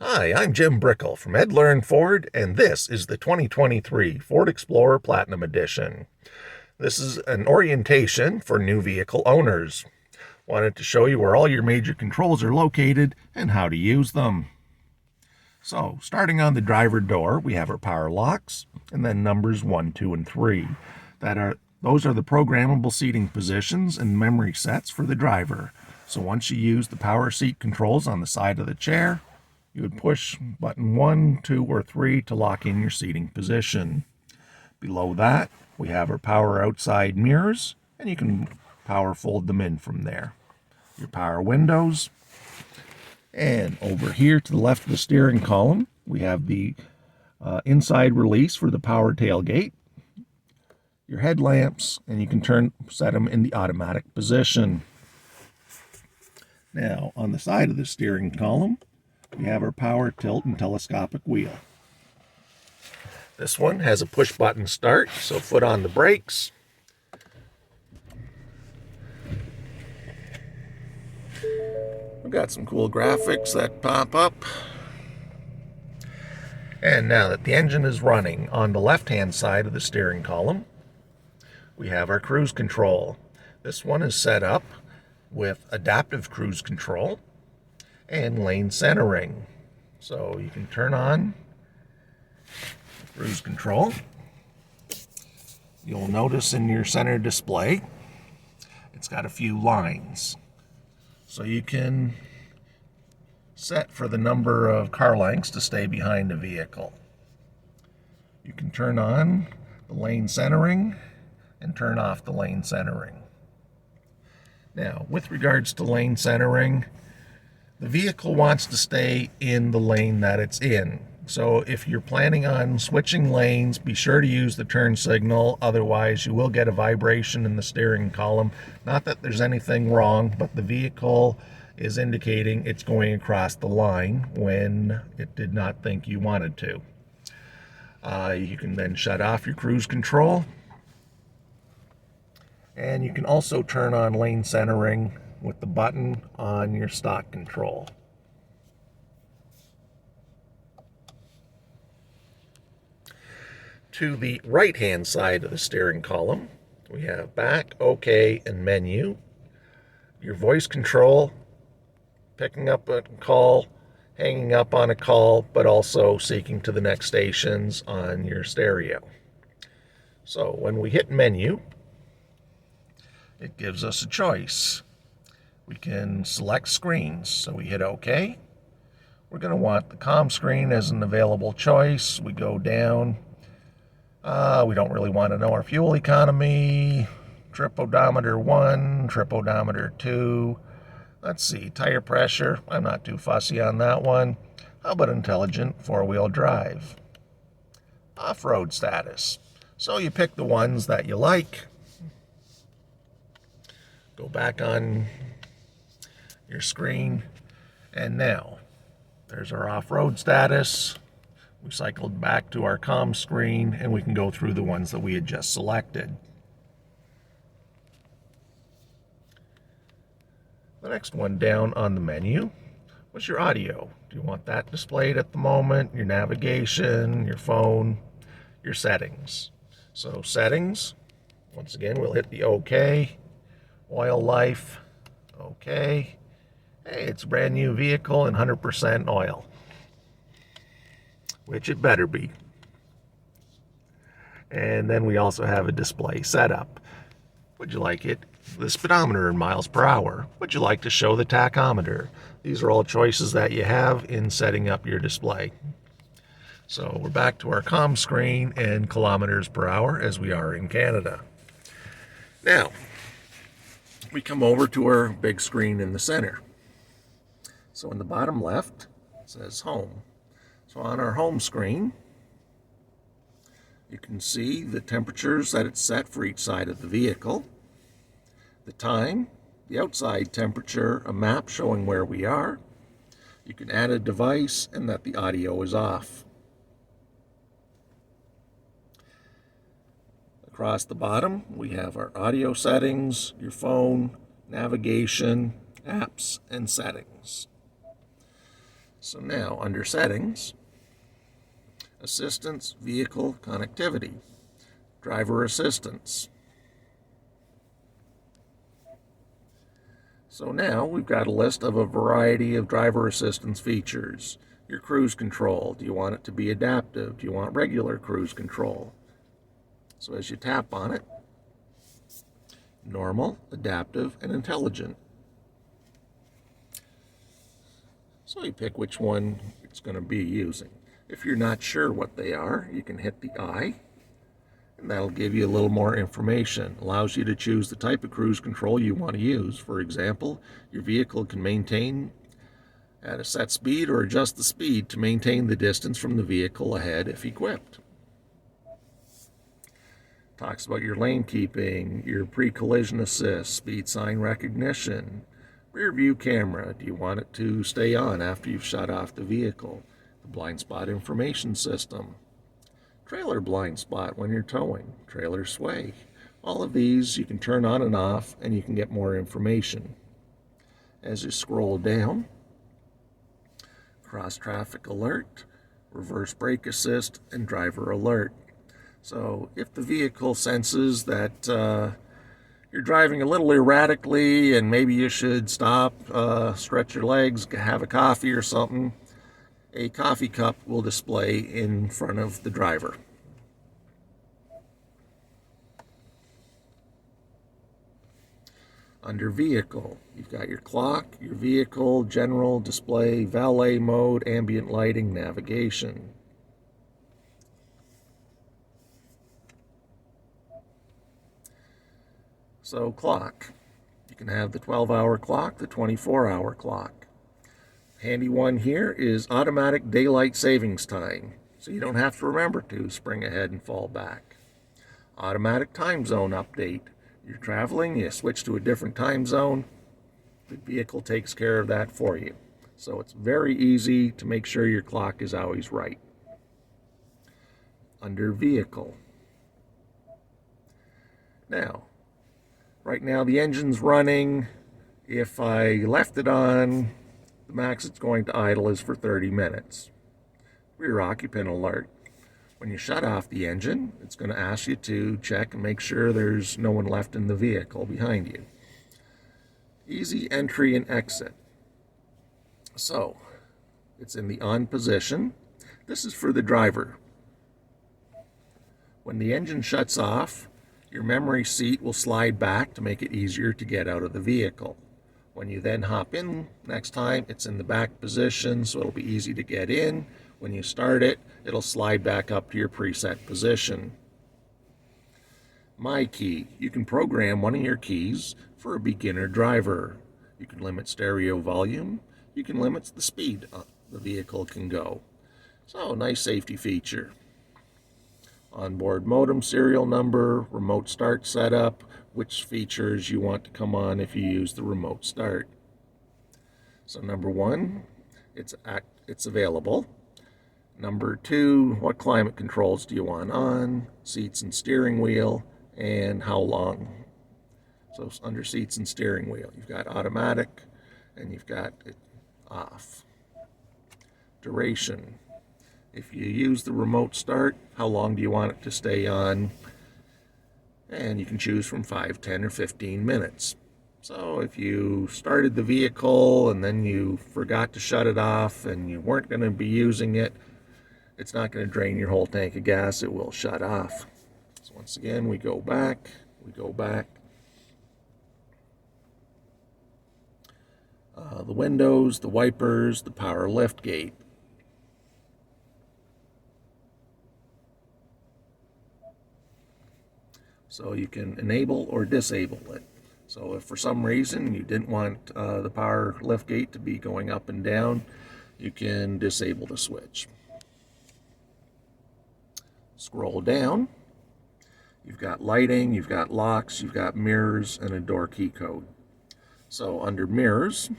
Hi, I'm Jim Brickell from Ed Learn Ford, and this is the 2023 Ford Explorer Platinum Edition. This is an orientation for new vehicle owners. Wanted to show you where all your major controls are located and how to use them. So, starting on the driver door, we have our power locks, and then numbers 1, 2, and 3. Those are the programmable seating positions and memory sets for the driver. So once you use the power seat controls on the side of the chair, you would push button 1, 2, or 3 to lock in your seating position. Below that, we have our power outside mirrors, and you can power fold them in from there. Your power windows. And over here to the left of the steering column, we have the inside release for the power tailgate, your headlamps, and you can set them in the automatic position. Now, on the side of the steering column, we have our power tilt and telescopic wheel. This one has a push button start, so foot on the brakes. We've got some cool graphics that pop up. And now that the engine is running, on the left-hand side of the steering column, we have our cruise control. This one is set up with adaptive cruise control and lane centering. So you can turn on cruise control. You'll notice in your center display, it's got a few lines. So you can set for the number of car lengths to stay behind a vehicle. You can turn on the lane centering and turn off the lane centering. Now, with regards to lane centering, the vehicle wants to stay in the lane that it's in. So if you're planning on switching lanes, be sure to use the turn signal. Otherwise, you will get a vibration in the steering column. Not that there's anything wrong, but the vehicle is indicating it's going across the line when it did not think you wanted to. You can then shut off your cruise control. And you can also turn on lane centering with the button on your stock control. To the right-hand side of the steering column, we have back, OK, and menu. Your voice control, picking up a call, hanging up on a call, but also seeking to the next stations on your stereo. So when we hit menu, it gives us a choice. We can select screens, so we hit OK. We're going to want the comm screen as an available choice. We go down. We don't really want to know our fuel economy. Trip odometer 1, trip odometer 2. Let's see, tire pressure. I'm not too fussy on that one. How about intelligent four-wheel drive? Off-road status. So you pick the ones that you like. Go back on your screen, and now there's our off-road status. We cycled back to our comm screen, and we can go through the ones that we had just selected. The next one down on the menu was your audio. Do you want that displayed at the moment? Your navigation, your phone, your settings. So settings, once again, we'll hit the OK. Oil life, OK. Hey, it's a brand new vehicle and 100% oil, which it better be. And then we also have a display setup. Would you like it, the speedometer in miles per hour? Would you like to show the tachometer? These are all choices that you have in setting up your display. So we're back to our comm screen and kilometers per hour as we are in Canada. Now, we come over to our big screen in the center. So in the bottom left, it says home. So on our home screen, you can see the temperatures that it's set for each side of the vehicle, the time, the outside temperature, a map showing where we are. You can add a device and that the audio is off. Across the bottom, we have our audio settings, your phone, navigation, apps, and settings. So now, under Settings, Assistance, Vehicle Connectivity, Driver Assistance. So now we've got a list of a variety of driver assistance features. Your cruise control, do you want it to be adaptive? Do you want regular cruise control? So as you tap on it, normal, adaptive, and intelligent. So you pick which one it's going to be using. If you're not sure what they are, you can hit the I, and that'll give you a little more information. Allows you to choose the type of cruise control you want to use. For example, your vehicle can maintain at a set speed or adjust the speed to maintain the distance from the vehicle ahead if equipped. Talks about your lane keeping, your pre-collision assist, speed sign recognition, rear view camera. Do you want it to stay on after you've shut off the vehicle? The blind spot information system. Trailer blind spot when you're towing. Trailer sway. All of these you can turn on and off, and you can get more information. As you scroll down, cross traffic alert, reverse brake assist, and driver alert. So if the vehicle senses that you're driving a little erratically and maybe you should stop, stretch your legs, have a coffee or something, a coffee cup will display in front of the driver. Under Vehicle, you've got your clock, your vehicle, general, display, valet mode, ambient lighting, navigation. So clock, you can have the 12-hour clock, the 24-hour clock. Handy one here is automatic daylight savings time, so you don't have to remember to spring ahead and fall back. Automatic time zone update. You're traveling, you switch to a different time zone, the vehicle takes care of that for you. So it's very easy to make sure your clock is always right. Under Vehicle. Now, right now the engine's running. If I left it on, the max it's going to idle is for 30 minutes. Rear occupant alert. When you shut off the engine, it's going to ask you to check and make sure there's no one left in the vehicle behind you. Easy entry and exit. So, it's in the on position. This is for the driver. When the engine shuts off, your memory seat will slide back to make it easier to get out of the vehicle. When you then hop in next time, it's in the back position, so it'll be easy to get in. When you start it, it'll slide back up to your preset position. My Key. You can program one of your keys for a beginner driver. You can limit stereo volume. You can limit the speed the vehicle can go. So, nice safety feature. Onboard modem serial number, remote start setup, which features you want to come on if you use the remote start. So number one, it's available. Number two, what climate controls do you want on? Seats and steering wheel, and how long. So under seats and steering wheel, you've got automatic and you've got it off. Duration. If you use the remote start, how long do you want it to stay on? And you can choose from 5, 10, or 15 minutes. So if you started the vehicle and then you forgot to shut it off and you weren't going to be using it, it's not going to drain your whole tank of gas. It will shut off. So once again, we go back. The windows, the wipers, the power lift gate. So you can enable or disable it. So if for some reason you didn't want the power lift gate to be going up and down, you can disable the switch. Scroll down. You've got lighting, you've got locks, you've got mirrors, and a door key code. So under mirrors,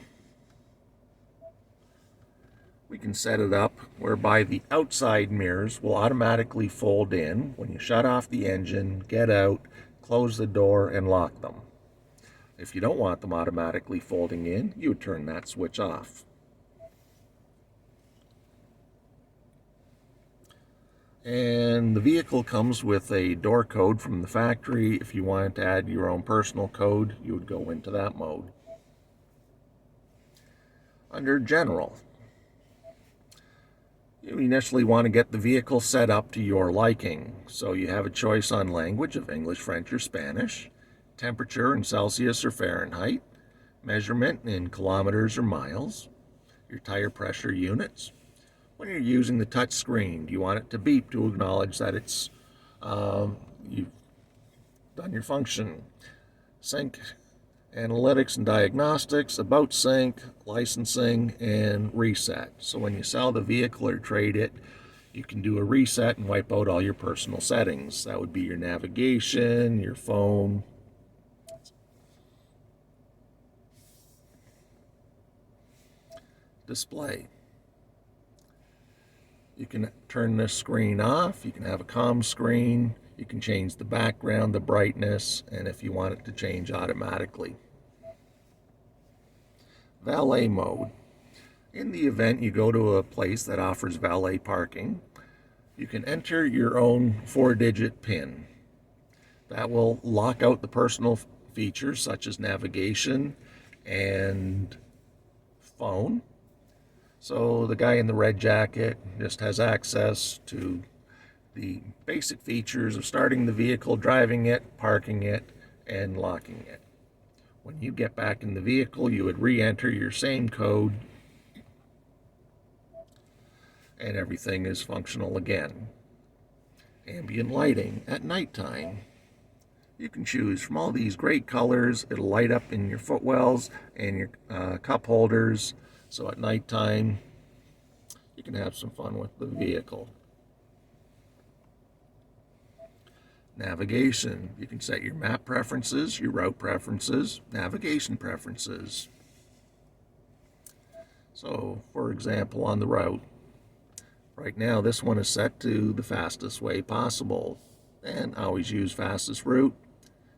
we can set it up whereby the outside mirrors will automatically fold in when you shut off the engine, get out, close the door, and lock them. If you don't want them automatically folding in, you would turn that switch off. And the vehicle comes with a door code from the factory. If you wanted to add your own personal code, you would go into that mode. Under General, you initially want to get the vehicle set up to your liking. So you have a choice on language of English, French, or Spanish, temperature in Celsius or Fahrenheit, measurement in kilometers or miles, your tire pressure units. When you're using the touch screen, do you want it to beep to acknowledge that it's you've done your function? Sync, analytics and diagnostics, about sync, licensing, and reset. So when you sell the vehicle or trade it, you can do a reset and wipe out all your personal settings. That would be your navigation, your phone. Display. You can turn this screen off. You can have a comm screen. You can change the background, the brightness, and if you want it to change automatically. Valet mode. In the event you go to a place that offers valet parking, you can enter your own 4-digit PIN. That will lock out the personal features such as navigation and phone. So the guy in the red jacket just has access to the basic features of starting the vehicle, driving it, parking it, and locking it. When you get back in the vehicle, you would re-enter your same code, and everything is functional again. Ambient lighting at nighttime. You can choose from all these great colors. It'll light up in your footwells and your cup holders. So at nighttime, you can have some fun with the vehicle. Navigation. You can set your map preferences, your route preferences, navigation preferences. So, for example, on the route, right now this one is set to the fastest way possible. And always use fastest route.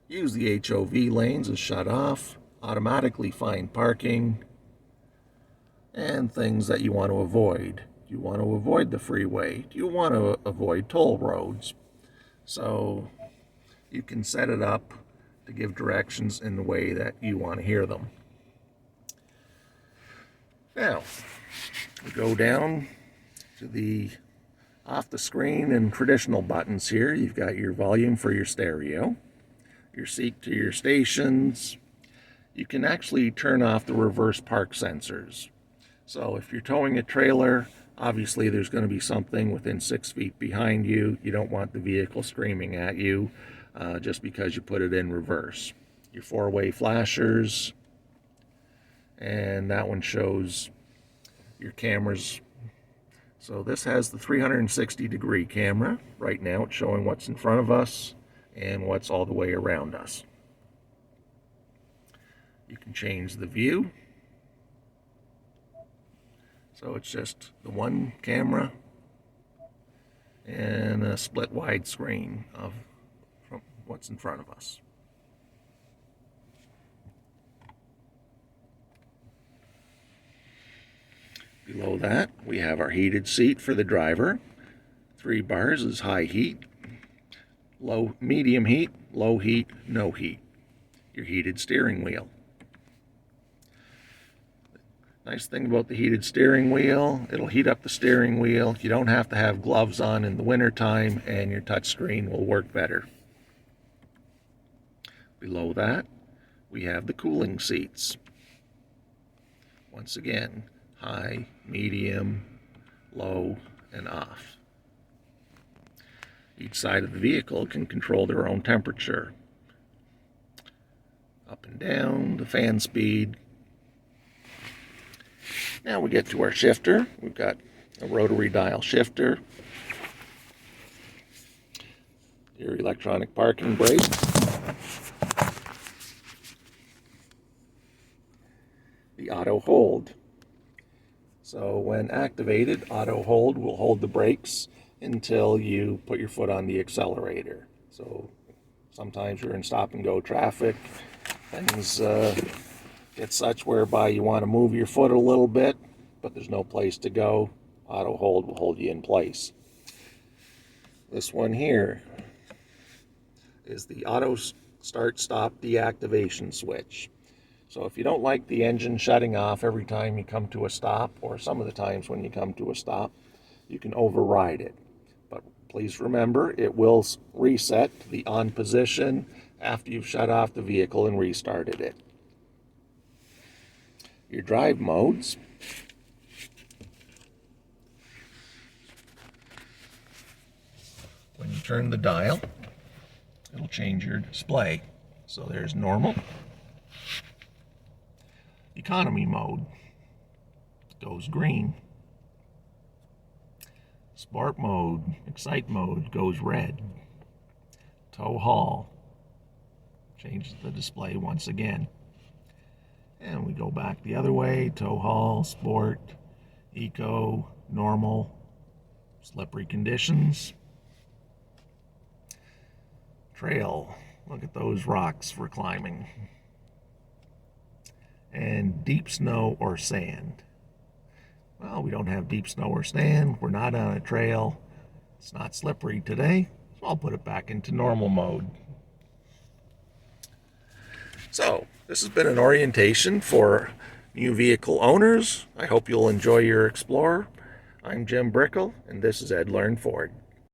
Use the HOV lanes as shut off. Automatically find parking. And things that you want to avoid. Do you want to avoid the freeway? Do you want to avoid toll roads? So you can set it up to give directions in the way that you want to hear them. Now, we go down to the off the screen and traditional buttons here. You've got your volume for your stereo, your seat to your stations. You can actually turn off the reverse park sensors. So if you're towing a trailer, obviously there's going to be something within 6 feet behind you. You don't want the vehicle screaming at you just because you put it in reverse. Your 4-way flashers, and that one shows your cameras. So this has the 360-degree camera. Right now it's showing what's in front of us and what's all the way around us. You can change the view. So it's just the one camera and a split widescreen of what's in front of us. Below that, we have our heated seat for the driver. 3 bars is high heat, low, medium heat, low heat, no heat. Your heated steering wheel. Nice thing about the heated steering wheel, it'll heat up the steering wheel. You don't have to have gloves on in the wintertime, and your touchscreen will work better. Below that, we have the cooling seats. Once again, high, medium, low, and off. Each side of the vehicle can control their own temperature. Up and down, the fan speed. Now we get to our shifter. We've got a rotary dial shifter, your electronic parking brake, the auto hold. So when activated, auto hold will hold the brakes until you put your foot on the accelerator. So sometimes you're in stop and go traffic, things get such whereby you want to move your foot a little bit, but there's no place to go. Auto hold will hold you in place. This one here is the auto start stop deactivation switch. So if you don't like the engine shutting off every time you come to a stop, or some of the times when you come to a stop, you can override it. But please remember, it will reset to the on position after you've shut off the vehicle and restarted it. Your drive modes. When you turn the dial, it'll change your display. So there's normal. Economy mode goes green. Sport mode, excite mode goes red. Tow haul changes the display once again. And we go back the other way. Tow haul, sport, eco, normal, slippery conditions. Trail, look at those rocks for climbing. And deep snow or sand. Well, we don't have deep snow or sand. We're not on a trail. It's not slippery today, so I'll put it back into normal mode. So, this has been an orientation for new vehicle owners. I hope you'll enjoy your Explorer. I'm Jim Brickell, and this is Ed Learn Ford.